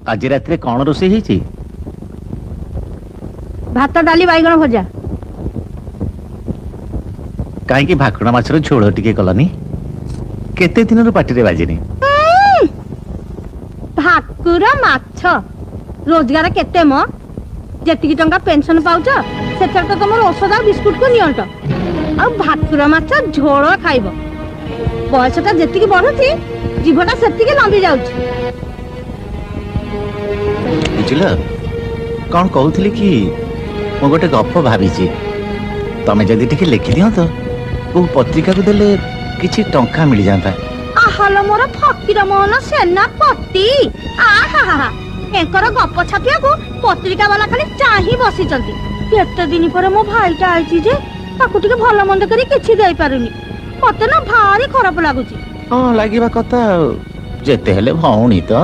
आज रात कौन रोषे भात डाली बैगण भजा कहीं भाकुड़ा माछर झोल टिके कलनी केते दिन पार्टी बाजिनी भाकुर माछ रोजगार केते मो जेतिकी टंका पेंशन पाउछ सेथर तो तुम औषध आ बिस्कुट को नियंट आ भाकुर माछ झोल खाइब बयसटा जेतिकी बढ़ुची जीवटा सेतिकी लंबी जाउची बुझल कौन कहूली कि मु गोटे गप भावी तमें जदि टिके लिखि दियो तो वो पत्रिका को देले किछि टंका मिल जाता आहल मोर फकीर मोहन सेनापति आहा एकर गप छापिया को पत्रिका वाला खाली चाही बसी चलती केते दिन पर मो भाईटा आइची जे ताकू टिके भलो मंद करी किछि देई पारुनी मते ना भारी खराब लागुची हाँ लागिबा कथा जेते हेले भौणी तो